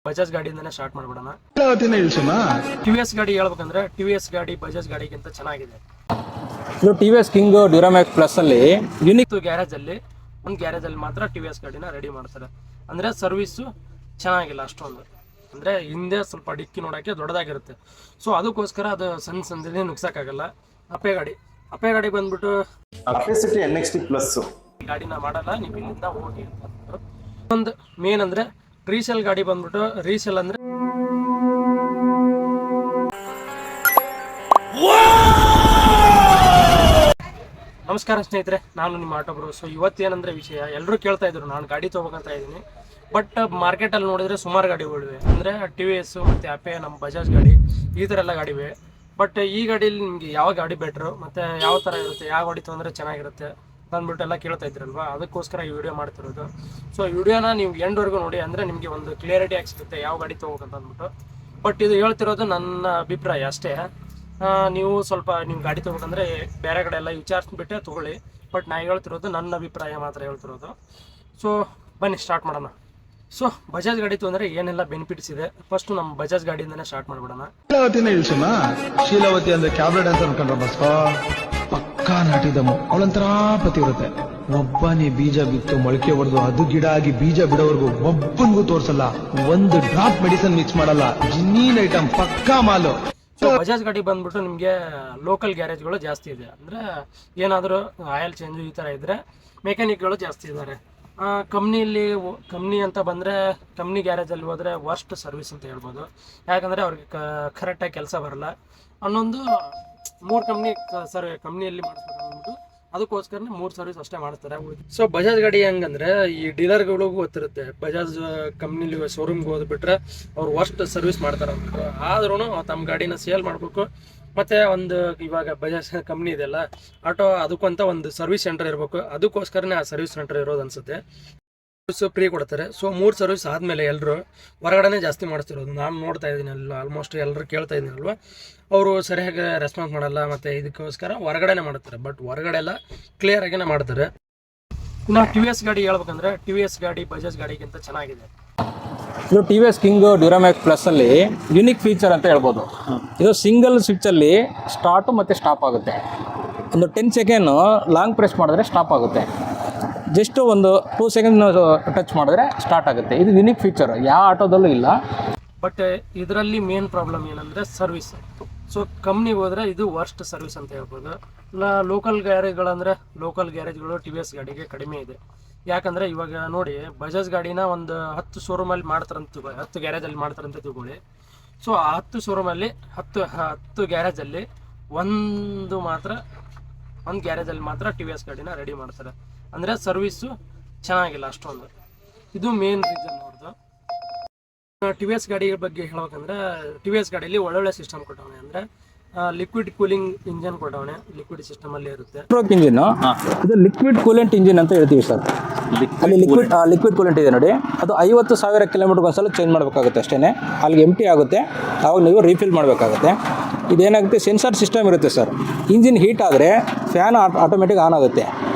Bajaj ಗಾಡಿಯಿಂದನೇ start ಮಾಡ್ಬಿಡೋಣ. TVS ಗಾಡಿ ಹೇಳ್ಬೇಕಂದ್ರೆ ಟಿವಿಎಸ್ ಗಾಡಿ ಬಜಾಜ್ ಗಾಡಿಗಿಂತ ಚೆನ್ನಾಗಿದೆ. ಇದು ಟಿವಿಎಸ್ ಕಿಂಗ್ ಡ್ಯೂರಾಮ್ಯಾಕ್ಸ್ ಪ್ಲಸ್ ಅಲ್ಲಿ ಯೂನಿಕ್ ಗ್ಯಾರೇಜ್ ಅಲ್ಲಿ ಮಾತ್ರ ಟಿವಿಎಸ್ ಗಾಡಿನ ರೆಡಿ ಮಾಡ್ತಾರೆ. ಅಂದ್ರೆ ಸರ್ವಿಸ್ ಚೆನ್ನಾಗಿಲ್ಲ ಅಷ್ಟೊಂದು, ಅಂದ್ರೆ ಹಿಂದೆ ಸ್ವಲ್ಪ ಡಿಕ್ಕಿ ನೋಡಕ್ಕೆ ದೊಡ್ಡದಾಗಿರುತ್ತೆ. ಸೊ ಅದಕ್ಕೋಸ್ಕರ ಅದು ಸಣ್ಣದೇ ನುಗ್ಸಕ್ಕಾಗಲ್ಲ. ಅಪ್ಪೆ ಗಾಡಿ ಬಂದ್ಬಿಟ್ಟು ಅಪೇಸಿಟಿ NXT ಪ್ಲಸ್ ಗಾಡಿನ ಮಾಡಲ್ಲ, ನೀವು ಇಲ್ಲಿಂದ ಹೋಗಿ ಅಂತ. ಒಂದು ಮೇನ್ ಅಂದ್ರೆ ರೀಸೇಲ್ ಗಾಡಿ ಬಂದ್ಬಿಟ್ಟು ರೀಸೇಲ್ ಅಂದ್ರೆ ನಮಸ್ಕಾರ ಸ್ನೇಹಿತರೆ, ನಾನು ನಿಮ್ಮ ಆಟೋಬ್ರು. ಸೊ ಇವತ್ತೇನಂದ್ರೆ ವಿಷಯ, ಎಲ್ಲರೂ ಕೇಳ್ತಾ ಇದ್ರು ನಾನು ಗಾಡಿ ತೊಗೋಬೇಕಂತ ಇದ್ದೀನಿ. ಬಟ್ ಮಾರ್ಕೆಟಲ್ಲಿ ನೋಡಿದ್ರೆ ಸುಮಾರು ಗಾಡಿಗಳಿವೆ, ಅಂದರೆ TVS ಮತ್ತು ಅಪೆ, ನಮ್ಮ ಬಜಾಜ್ ಗಾಡಿ, ಈ ಥರ ಎಲ್ಲ ಗಾಡಿವೆ. ಬಟ್ ಈ ಗಾಡೀಲಿ ನಿಮಗೆ ಯಾವ ಗಾಡಿ ಬೆಟ್ರು ಮತ್ತು ಯಾವ ಥರ ಇರುತ್ತೆ, ಯಾವ ಗಾಡಿ ತೊಗೊಂಡ್ರೆ ಚೆನ್ನಾಗಿರುತ್ತೆ ಅಂದ್ಬಿಟ್ಟು ಎಲ್ಲ ಕೇಳ್ತಾ ಇದ್ರಲ್ವಾ, ಅದಕ್ಕೋಸ್ಕರ ಈ ವಿಡಿಯೋ ಮಾಡ್ತಿರೋದು. ಸೊ ಈ ವಿಡಿಯೋನ ನೀವು ಎಂಡ್ವರೆಗೂ ನೋಡಿ, ಅಂದರೆ ನಿಮಗೆ ಒಂದು ಕ್ಲಿಯರಿಟಿ ಸಿಗುತ್ತೆ ಯಾವ ಗಾಡಿ ತೊಗೋಬೇಕಂತ ಅಂದ್ಬಿಟ್ಟು. ಬಟ್ ಇದು ಹೇಳ್ತಿರೋದು ನನ್ನ ಅಭಿಪ್ರಾಯ ಅಷ್ಟೇ. ನೀವು ಸ್ವಲ್ಪ ನೀವು ಗಾಡಿ ತೊಗೋಬೇಕಂದ್ರೆ ಬೇರೆ ಕಡೆ ಎಲ್ಲ ವಿಚಾರಿಸ್ಬಿಟ್ಟೆ ತೊಗೊಳ್ಳಿ. ಬಟ್ ನಾ ಹೇಳ್ತಿರೋದು ನನ್ನ ಅಭಿಪ್ರಾಯ ಮಾತ್ರ ಹೇಳ್ತಿರೋದು. ಸೊ ಬನ್ನಿ ಸ್ಟಾರ್ಟ್ ಮಾಡೋಣ. ಸೊ ಬಜಾಜ್ ಗಾಡಿ ತೊಗೊಂಡ್ರೆ ಏನೆಲ್ಲ ಬೆನಿಫಿಟ್ಸ್ ಇದೆ, ಫಸ್ಟ್ ನಮ್ಮ ಬಜಾಜ್ ಗಾಡಿಯಿಂದನೇ ಸ್ಟಾರ್ಟ್ ಮಾಡ್ಬಿಡೋಣ. ಶೀಲಾವತಿ ಅಂದ್ರೆ ಕ್ಯಾಬ್ಲೆಟ್ ಅಂತ ಅನ್ಕೊಂಡ್ರ ಬಸ್ ಪಕ್ಕಾ ನಾಟಿದಮ್ಮ, ಅವಳಂತರ ಪತಿವ್ರತೆ. ಒಬ್ಬನೇ ಬೀಜ ಬಿತ್ತು ಮೊಳಕೆ ಹೊಡೆದು ಅದು ಗಿಡ ಆಗಿ ಬೀಜ ಬಿಡೋವರೆಗೂ ಒಬ್ಬನಿಗೂ ತೋರ್ಸಲ್ಲ, ಒಂದು ಡ್ರಾಪ್ ಮೆಡಿಸನ್ ಮಿಕ್ಸ್ ಮಾಡಲ್ಲ, ಜಿನ್ನೀನ್ ಐಟಮ್ ಪಕ್ಕಾ ಮಾಲು. ಸೊ ಬಜಾಜ್ ಗಾಡಿ ಬಂದ್ಬಿಟ್ಟು ನಿಮಗೆ ಲೋಕಲ್ ಗ್ಯಾರೇಜ್ಗಳು ಜಾಸ್ತಿ ಇದೆ. ಅಂದರೆ ಏನಾದರೂ ಆಯಿಲ್ ಚೇಂಜು ಈ ಥರ ಇದ್ದರೆ ಮೆಕ್ಯಾನಿಕ್ಗಳು ಜಾಸ್ತಿ ಇದ್ದಾರೆ. ಕಂಪ್ನಿ ಅಂತ ಬಂದರೆ ಕಂಪ್ನಿ ಗ್ಯಾರೇಜಲ್ಲಿ ಹೋದರೆ ವರ್ಸ್ಟ್ ಸರ್ವಿಸ್ ಅಂತ ಹೇಳ್ಬೋದು. ಯಾಕಂದರೆ ಅವ್ರಿಗೆ ಕರೆಕ್ಟಾಗಿ ಕೆಲಸ ಬರಲ್ಲ. ಅನ್ನೊಂದು 3 ಕಂಪ್ನಿಯಲ್ಲಿ ಮಾಡಿಸ್ಬೇಕು ಅಂದ್ಬಿಟ್ಟು ಅದಕ್ಕೋಸ್ಕರನೇ 3 ಸರ್ವಿಸ್ ಅಷ್ಟೇ ಮಾಡ್ತಾರೆ. ಸೊ ಬಜಾಜ್ ಗಾಡಿ ಹೆಂಗಂದ್ರೆ ಈ ಡೀಲರ್ಗಳಿಗೂ ಗೊತ್ತಿರುತ್ತೆ, ಬಜಾಜ್ ಕಂಪ್ನಿಲಿ ಶೋರೂಮ್ಗೆ ಹೋದ್ಬಿಟ್ರೆ ಅವ್ರು ವರ್ಸ್ಟ್ ಸರ್ವಿಸ್ ಮಾಡ್ತಾರೆ ಅಂದ್ಬಿಟ್ಟು. ಆದ್ರೂ ತಮ್ಮ ಗಾಡಿನ ಸೇಲ್ ಮಾಡಬೇಕು. ಮತ್ತು ಒಂದು ಇವಾಗ ಬಜಾಜ್ ಕಂಪ್ನಿ ಇದೆಯಲ್ಲ ಆಟೋ, ಅದಕ್ಕಂತ ಒಂದು ಸರ್ವಿಸ್ ಸೆಂಟರ್ ಇರಬೇಕು. ಅದಕ್ಕೋಸ್ಕರನೇ ಆ ಸರ್ವಿಸ್ ಸೆಂಟರ್ ಇರೋದು ಅನ್ಸುತ್ತೆ. ಫ್ರೀ ಕೊಡ್ತಾರೆ. ಸೊ 3 ಸರ್ವಿಸ್ ಆದಮೇಲೆ ಎಲ್ಲರೂ ಹೊರಗಡೆನೇ ಜಾಸ್ತಿ ಮಾಡಿಸ್ತಿರೋದು ನಾನು ನೋಡ್ತಾ ಇದ್ದೀನಿ. ಆಲ್ಮೋಸ್ಟ್ ಎಲ್ಲರೂ ಕೇಳ್ತಾ ಇದ್ದೀನಿ ಅಲ್ವಾ, ಅವರು ಸರಿಯಾಗಿ ರೆಸ್ಪಾನ್ಸ್ ಮಾಡಲ್ಲ. ಮತ್ತು ಇದಕ್ಕೋಸ್ಕರ ಹೊರಗಡೆನೇ ಮಾಡ್ತಾರೆ. ಬಟ್ ಹೊರಗಡೆ ಎಲ್ಲ ಕ್ಲಿಯರಾಗಿನೇ ಮಾಡ್ತಾರೆ. ಇನ್ನು TVS ಗಾಡಿ ಹೇಳ್ಬೇಕಂದ್ರೆ TVS ಗಾಡಿ ಬಜಾಜ್ ಗಾಡಿಗಿಂತ ಚೆನ್ನಾಗಿದೆ. ಇದು ಟಿವಿಎಸ್ ಕಿಂಗ್ ಡ್ಯೂರಾಮ್ಯಾಕ್ಸ್ ಪ್ಲಸ್ ಅಲ್ಲಿ ಯೂನಿಕ್ ಫೀಚರ್ ಅಂತ ಹೇಳ್ಬೋದು. ಇದು ಸಿಂಗಲ್ ಸ್ವಿಚ್ಚಲ್ಲಿ ಸ್ಟಾರ್ಟು ಮತ್ತು ಸ್ಟಾಪ್ ಆಗುತ್ತೆ. ಒಂದು 10 ಸೆಕೆಂಡ್ ಲಾಂಗ್ ಪ್ರೆಸ್ ಮಾಡಿದ್ರೆ ಸ್ಟಾಪ್ ಆಗುತ್ತೆ. ಜಸ್ಟ್ ಒಂದು 2 ಸೆಕೆಂಡ್ ಟಚ್ ಮಾಡಿದ್ರೆ ಸ್ಟಾರ್ಟ್ ಆಗುತ್ತೆ. ಇದು ಯೂನಿಕ್ ಫೀಚರ್, ಯಾವ ಆಟೋದಲ್ಲೂ ಇಲ್ಲ. ಬಟ್ ಇದರಲ್ಲಿ ಮೇನ್ ಪ್ರಾಬ್ಲಮ್ ಏನಂದರೆ ಸರ್ವಿಸ್. ಸೊ ಕಂಪ್ನಿಗೆ ಹೋದರೆ ಇದು ವರ್ಸ್ಟ್ ಸರ್ವಿಸ್ ಅಂತ ಹೇಳ್ಬೋದು. ಇಲ್ಲ ಲೋಕಲ್ ಗ್ಯಾರೇಜ್ಗಳು TVS ಗಾಡಿಗೆ ಕಡಿಮೆ ಇದೆ. ಯಾಕಂದರೆ ಇವಾಗ ನೋಡಿ, ಬಜಾಜ್ ಗಾಡಿನ ಒಂದು 10 ಶೋರೂಮಲ್ಲಿ ಮಾಡ್ತಾರಂತ, 10 ಗ್ಯಾರೇಜಲ್ಲಿ ಮಾಡ್ತಾರಂತ ತಿಳ್ಕೊಳ್ಳಿ. ಸೊ ಆ 10 ಶೋರೂಮಲ್ಲಿ 10 ಗ್ಯಾರೇಜಲ್ಲಿ ಒಂದು ಗ್ಯಾರೇಜಲ್ಲಿ ಮಾತ್ರ TVS ಗಾಡಿನ ರೆಡಿ ಮಾಡ್ತಾರೆ. ಅಂದರೆ ಸರ್ವಿಸ್ಸು ಚೆನ್ನಾಗಿಲ್ಲ ಅಷ್ಟೊಂದು. ಇದು ಮೇನ್ ರೀಸನ್ ಅವ್ರದ್ದು. TVS ಗಾಡಿ ಬಗ್ಗೆ ಹೇಳ್ಬೇಕಂದ್ರೆ TVS ಗಾಡಿಯಲ್ಲಿ ಒಳ್ಳೊಳ್ಳೆ ಸಿಸ್ಟಮ್ ಕೊಟ್ಟವನೆ. ಅಂದರೆ ಲಿಕ್ವಿಡ್ ಕೂಲಿಂಗ್ ಇಂಜನ್ ಕೊಟ್ಟವನೆ, ಲಿಕ್ವಿಡ್ ಸಿಸ್ಟಮಲ್ಲಿ ಇರುತ್ತೆ. ಇಂಜಿನ್ ಇದು ಲಿಕ್ವಿಡ್ ಕೂಲೆಂಟ್ ಇಂಜಿನ್ ಅಂತ ಹೇಳ್ತೀವಿ ಸರ್. ಅಲ್ಲಿ ಲಿಕ್ವಿಡ್ ಕೂಲೆಂಟ್ ಇದೆ ನೋಡಿ, ಅದು 50,000 ಕಿಲೋಮೀಟರ್ಗೆ ಒಂದ್ಸಲ ಚೇಂಜ್ ಮಾಡಬೇಕಾಗುತ್ತೆ ಅಷ್ಟೇ. ಅಲ್ಲಿಗೆ ಎಂಟಿ ಆಗುತ್ತೆ, ಆವಾಗ ನೀವು ರೀಫಿಲ್ ಮಾಡಬೇಕಾಗುತ್ತೆ. ಇದೇನಾಗುತ್ತೆ, ಸೆನ್ಸಾರ್ ಸಿಸ್ಟಮ್ ಇರುತ್ತೆ ಸರ್. ಇಂಜಿನ್ ಹೀಟ್ ಆದರೆ ಫ್ಯಾನ್ ಆಟೋಮೆಟಿಕ್ ಆನ್ ಆಗುತ್ತೆ.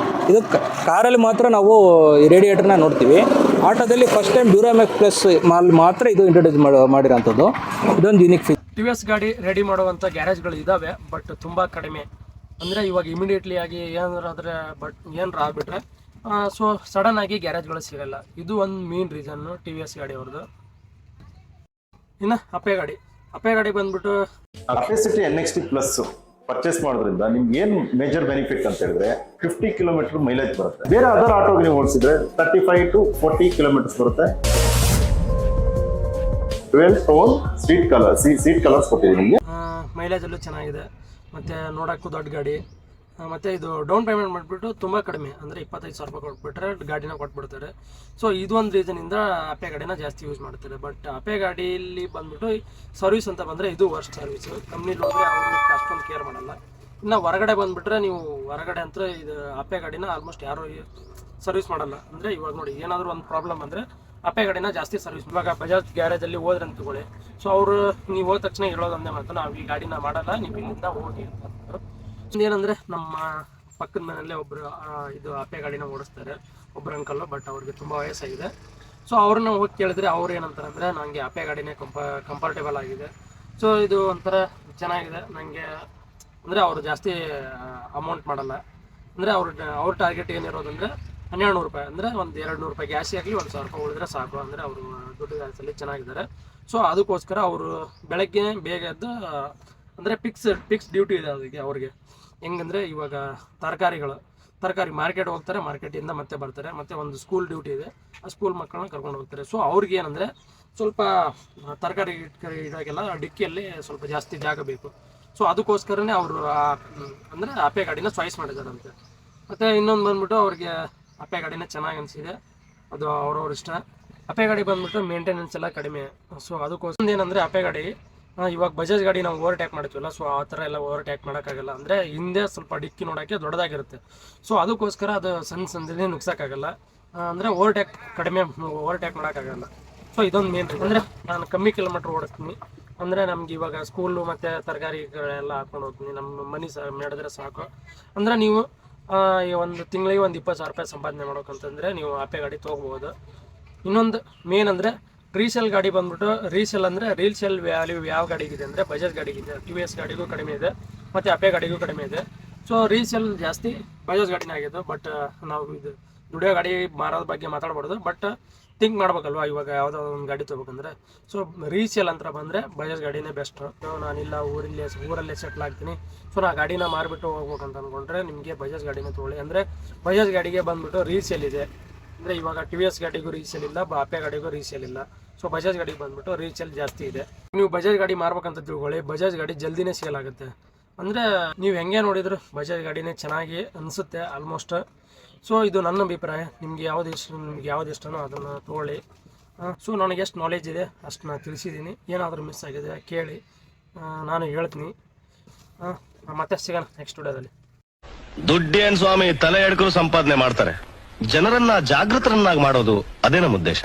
ಇದು ಕಾರಲ್ಲಿ ಮಾತ್ರ ನಾವು ಈ ರೇಡಿಯೇಟರ್ನ ನೋಡ್ತೀವಿ. ಆಟೋದಲ್ಲಿ ಫಸ್ಟ್ ಟೈಮ್ ಡ್ಯೂರಾಮ್ಯಾಕ್ಸ್ ಪ್ಲಸ್ ಮಾತ್ರ ಇದು ಇಂಟ್ರೊಡ್ಯೂಸ್ ಮಾಡಿರೋಂಥದ್ದು. ಇದೊಂದು ಯೂನಿಕ್ ಫೀಚರ್. TVS ಗಾಡಿ ರೆಡಿ ಮಾಡುವಂಥ ಗ್ಯಾರೇಜ್ಗಳು ಇದ್ದಾವೆ, ಬಟ್ ತುಂಬ ಕಡಿಮೆ. ಅಂದರೆ ಇವಾಗ ಇಮಿಡಿಯೇಟ್ಲಿ ಆಗಿ ಏನಾರು ಆಗ್ಬಿಟ್ರೆ ಸೊ ಸಡನ್ ಆಗಿ ಗ್ಯಾರೇಜ್ಗಳು ಸಿಗಲ್ಲ. ಇದು ಒಂದು ಮೇನ್ ರೀಸನ್ನು TVS ಗಾಡಿ ಅವ್ರದ್ದು. ಇನ್ನು ಅಪೆ ಗಾಡಿ ಬಂದ್ಬಿಟ್ಟು ಅಪೇಸಿಟಿ NXT ಪ್ಲಸ್ ಪರ್ಚೇಸ್ ಮಾಡೋದ್ರಿಂದ ನಿಮ್ಗೆ ಏನು ಮೇಜರ್ ಬೆನಿಫಿಟ್ ಅಂತ ಹೇಳಿದ್ರೆ 50 ಕಿಲೋಮೀಟರ್ ಮೈಲೇಜ್ ಬರುತ್ತೆ. ಬೇರೆ ಅದರ್ ಆಟೋಗೆ ನೀವು ಓಡಿಸಿದ್ರೆ 35 to 40 ಕಿಲೋಮೀಟರ್ಸ್ ಬರುತ್ತೆ. 12 ಟೋನ್ ಸೀಟ್ ಕಲರ್ಸ್ ಕೊಟ್ಟಿದ್ದೀನಿ ನಿಮಗೆ. ಮೈಲೇಜಲ್ಲೂ ಚೆನ್ನಾಗಿದೆ, ಮತ್ತು ನೋಡೋಕ್ಕೂ ದೊಡ್ಡ ಗಾಡಿ. ಮತ್ತು ಇದು ಡೌನ್ ಪೇಮೆಂಟ್ ಮಾಡಿಬಿಟ್ಟು ತುಂಬ ಕಡಿಮೆ, ಅಂದರೆ 25,000 ರೂಪಾಯಿ ಕೊಟ್ಬಿಟ್ರೆ ಗಾಡಿನ ಕೊಟ್ಬಿಡ್ತಾರೆ. ಸೊ ಇದು ಒಂದು ರೀಸನಿಂದ ಅಪೆ ಗಾಡಿನ ಜಾಸ್ತಿ ಯೂಸ್ ಮಾಡ್ತಾರೆ. ಬಟ್ ಅಪೆ ಗಾಡಿಯಲ್ಲಿ ಬಂದ್ಬಿಟ್ಟು ಸರ್ವಿಸ್ ಅಂತ ಬಂದರೆ ಇದು ವರ್ಸ್ಟ್ ಸರ್ವಿಸು. ಕಂಪ್ನಿಲಿ ಹೋದರೆ ಅವರು ಅಷ್ಟೊಂದು ಕೇರ್ ಮಾಡಲ್ಲ. ಇನ್ನು ಹೊರಗಡೆ ಬಂದುಬಿಟ್ರೆ ನೀವು ಹೊರಗಡೆ ಅಂತ ಇದು ಅಪೆ ಗಾಡಿನ ಆಲ್ಮೋಸ್ಟ್ ಯಾರೂ ಸರ್ವಿಸ್ ಮಾಡಲ್ಲ. ಅಂದರೆ ಇವಾಗ ನೋಡಿ, ಏನಾದರೂ ಒಂದು ಪ್ರಾಬ್ಲಮ್ ಅಂದರೆ ಅಪೆ ಗಾಡಿನ ಜಾಸ್ತಿ ಸರ್ವಿಸ್. ಇವಾಗ ಬಜಾಜ್ ಗ್ಯಾರೇಜಲ್ಲಿ ಹೋದ್ರೆ ಅಂತ ತಗೊಳ್ಳಿ, ಸೊ ಅವರು ನೀವು ಹೋದ ತಕ್ಷಣ ಹೇಳೋದೊಂದೇ ಮಾತು, ನಾವು ಈ ಗಾಡಿನ ಮಾಡಲ್ಲ, ನೀವು ಇಲ್ಲಿಂದ ಹೋಗಿ ಅಂತ. ಏನಂದರೆ ನಮ್ಮ ಪಕ್ಕದ ಮನೆಯಲ್ಲೇ ಒಬ್ಬರು ಇದು ಅಪೆ ಗಾಡಿನ ಓಡಿಸ್ತಾರೆ, ಒಬ್ಬರು ಅಂಕಲ್ಲು. ಬಟ್ ಅವ್ರಿಗೆ ತುಂಬ ವಯಸ್ಸಾಗಿದೆ. ಸೊ ಅವ್ರನ್ನ ಹೋಗಿ ಕೇಳಿದ್ರೆ ಅವ್ರು ಏನಂತಾರೆ ಅಂದರೆ ನನಗೆ ಅಪೆ ಗಾಡಿನೇ ಕಂಫರ್ಟೇಬಲ್ ಆಗಿದೆ. ಸೊ ಇದು ಒಂಥರ ಚೆನ್ನಾಗಿದೆ ನನಗೆ, ಅಂದರೆ ಅವರು ಜಾಸ್ತಿ ಅಮೌಂಟ್ ಮಾಡಲ್ಲ. ಅಂದರೆ ಅವ್ರ ಟಾರ್ಗೆಟ್ ಏನಿರೋದಂದರೆ 1200 ರೂಪಾಯಿ, ಅಂದರೆ ಒಂದು 200 ರೂಪಾಯಿ ಗ್ಯಾಸ್ ಆಗಲಿ 1000 ರೂಪಾಯಿ ಉಳಿದ್ರೆ ಸಾಕು, ಅಂದರೆ ಅವರು ದುಡ್ಡು ಗ್ಯಾಸಲ್ಲಿ ಚೆನ್ನಾಗಿದ್ದಾರೆ. ಸೊ ಅದಕ್ಕೋಸ್ಕರ ಅವರು ಬೆಳಗ್ಗೆ ಬೇಗ ಎದ್ದು, ಅಂದರೆ ಫಿಕ್ಸ್ ಡ್ಯೂಟಿ ಇದೆ ಅದಕ್ಕೆ ಅವ್ರಿಗೆ. ಹೆಂಗಂದರೆ ಇವಾಗ ತರಕಾರಿ ಮಾರ್ಕೆಟ್ ಹೋಗ್ತಾರೆ, ಮಾರ್ಕೆಟಿಂದ ಮತ್ತೆ ಬರ್ತಾರೆ, ಮತ್ತು ಒಂದು ಸ್ಕೂಲ್ ಡ್ಯೂಟಿ ಇದೆ, ಆ ಸ್ಕೂಲ್ ಮಕ್ಕಳನ್ನ ಕರ್ಕೊಂಡು ಹೋಗ್ತಾರೆ. ಸೊ ಅವ್ರಿಗೆ ಏನಂದರೆ ಸ್ವಲ್ಪ ತರಕಾರಿ ಇಡೋಕ್ಕೆಲ್ಲ ಡಿಕ್ಕಿಯಲ್ಲಿ ಸ್ವಲ್ಪ ಜಾಸ್ತಿ ಜಾಗ ಬೇಕು. ಸೊ ಅದಕ್ಕೋಸ್ಕರನೇ ಅವರು ಅಂದರೆ ಅಪೆ ಗಾಡಿನ ಚಾಯ್ಸ್ ಮಾಡಿದ್ದಾರಂತೆ. ಮತ್ತು ಇನ್ನೊಂದು ಬಂದ್ಬಿಟ್ಟು ಅವ್ರಿಗೆ ಅಪೆ ಗಾಡಿನ ಚೆನ್ನಾಗಿ ಅನಿಸಿದೆ, ಅದು ಅವ್ರವ್ರ ಇಷ್ಟ. ಅಪೆ ಗಾಡಿ ಬಂದ್ಬಿಟ್ಟು ಮೇಂಟೆನೆನ್ಸ್ ಎಲ್ಲ ಕಡಿಮೆ. ಸೊ ಅದಕ್ಕೋಸ್ಕರ ಏನಂದರೆ ಅಪೆ ಗಾಡಿ ಇವಾಗ ಬಜಾಜ್ ಗಾಡಿ ನಾವು ಓವರ್ಟೇಕ್ ಮಾಡ್ತೀವಲ್ಲ, ಸೊ ಆ ಥರ ಎಲ್ಲ ಓವರ್ಟೇಕ್ ಮಾಡೋಕ್ಕಾಗಲ್ಲ. ಅಂದರೆ ಹಿಂದೆ ಸ್ವಲ್ಪ ಡಿಕ್ಕಿ ನೋಡೋಕ್ಕೆ ದೊಡ್ಡದಾಗಿರುತ್ತೆ. ಸೊ ಅದಕ್ಕೋಸ್ಕರ ಅದು ಸಣ್ಣದಲ್ಲಿ ನುಗ್ಸೋಕ್ಕಾಗಲ್ಲ, ಅಂದರೆ ಕಡಿಮೆ ಓವರ್ಟೇಕ್ ಮಾಡೋಕ್ಕಾಗಲ್ಲ. ಸೊ ಇದೊಂದು ಮೇನ್ ರೀಸನ್. ಅಂದರೆ ನಾನು ಕಮ್ಮಿ ಕಿಲೋಮೀಟ್ರ್ ಓಡಿಸ್ತೀನಿ, ಅಂದರೆ ನಮ್ಗೆ ಇವಾಗ ಸ್ಕೂಲು ಮತ್ತು ತರಕಾರಿಗಳೆಲ್ಲ ಹಾಕೊಂಡು ಹೋಗ್ತೀನಿ, ನಮ್ಮ ಮನೆ ನಡೆದ್ರೆ ಸಾಕು. ಅಂದರೆ ನೀವು ಈ ಒಂದು ತಿಂಗಳಿಗೆ ಒಂದು 20,000 ರೂಪಾಯಿ ಸಂಪಾದನೆ ಮಾಡೋಕ್ಕಂತಂದರೆ ನೀವು ಅಪೆ ಗಾಡಿ ತೊಗೋಬೋದು. ಇನ್ನೊಂದು ಮೇನ್ ಅಂದರೆ ರೀಸೇಲ್ ಗಾಡಿ ಬಂದ್ಬಿಟ್ಟು, ರೀಸೇಲ್ ವ್ಯಾಲ್ಯೂ ಯಾವ ಗಾಡಿಗಿದೆ ಅಂದರೆ ಬಜಾಜ್ ಗಾಡಿಗಿದೆ, TVS ಗಾಡಿಗೂ ಕಡಿಮೆ ಇದೆ, ಮತ್ತು ಅಪೆ ಗಾಡಿಗೂ ಕಡಿಮೆ ಇದೆ. ಸೊ ರೀಸೇಲ್ ಜಾಸ್ತಿ ಬಜಾಜ್ ಗಾಡಿನೇ ಆಗಿದ್ದು. ಬಟ್ ನಾವು ಇದು ದುಡಿಯೋ ಗಾಡಿ ಮಾರೋದ್ರ ಬಗ್ಗೆ ಮಾತಾಡ್ಬಾರ್ದು, ಬಟ್ ಥಿಂಕ್ ಮಾಡ್ಬೇಕಲ್ವ ಇವಾಗ ಯಾವುದೋ ಒಂದು ಗಾಡಿ ತೊಗೋಬೇಕಂದ್ರೆ. ಸೊ ರೀಸೇಲ್ ಅಂತ ಬಂದರೆ ಬಜಾಜ್ ಗಾಡಿನೇ ಬೆಸ್ಟು. ನಾನಿಲ್ಲ ಊರಲ್ಲೇ ಸೆಟ್ಲ್ ಆಗ್ತೀನಿ, ಸೊ ನಾ ಗಾಡಿನ ಮಾರಿಬಿಟ್ಟು ಹೋಗ್ಬೇಕಂತ ಅಂದ್ಕೊಂಡ್ರೆ ನಿಮಗೆ ಬಜಾಜ್ ಗಾಡಿನೇ ತೊಗೊಳ್ಳಿ. ಅಂದರೆ ಬಜಾಜ್ ಗಾಡಿಗೆ ಬಂದ್ಬಿಟ್ಟು ರೀಸೇಲ್ ಇದೆ, ಅಂದರೆ ಇವಾಗ TVS ಗಾಡಿಗೂ ರೀಸೇಲ್ ಇಲ್ಲ, ಅಪೆ ಗಾಡಿಗೂ ರೀಸೇಲ್ ಇಲ್ಲ. ಸೊ ಬಜಾಜ್ ಗಾಡಿಗೆ ಬಂದ್ಬಿಟ್ಟು ರೀಸೇಲ್ ಜಾಸ್ತಿ ಇದೆ. ನೀವು ಬಜಾಜ್ ಗಾಡಿ ಮಾರ್ಬೇಕಂತ ತಿಳ್ಕೊಳ್ಳಿ, ಬಜಾಜ್ ಗಾಡಿ ಜಲ್ದಿನೇ ಸೇಲ್ ಆಗುತ್ತೆ. ಅಂದರೆ ನೀವು ಹೆಂಗೆ ನೋಡಿದ್ರು ಬಜಾಜ್ ಗಾಡಿನೇ ಚೆನ್ನಾಗಿ ಅನಿಸುತ್ತೆ ಆಲ್ಮೋಸ್ಟ್. ಸೊ ಇದು ನನ್ನ ಅಭಿಪ್ರಾಯ. ನಿಮಗೆ ಯಾವ್ದು ಇಷ್ಟನೋ ಅದನ್ನು ತೊಗೊಳ್ಳಿ. ಸೊ ನನಗೆ ಎಷ್ಟು ನಾಲೆಜ್ ಇದೆ ಅಷ್ಟು ನಾನು ತಿಳಿಸಿದ್ದೀನಿ. ಏನಾದರೂ ಮಿಸ್ ಆಗಿದೆ ಕೇಳಿ, ನಾನು ಹೇಳ್ತೀನಿ. ಮತ್ತೆ ಸಿಗೋಣ ನೆಕ್ಸ್ಟ್ ವಿಡಿಯೋದಲ್ಲಿ. ದುಡ್ಡೇನ್ ಸ್ವಾಮಿ ತಲೆ ಎಡ್ಕರು ಸಂಪಾದನೆ ಮಾಡ್ತಾರೆ, ಜನರನ್ನ ಜಾಗೃತರನ್ನಾಗಿ ಮಾಡೋದು ಅದೇ ನಮ್ಮ ಉದ್ದೇಶ.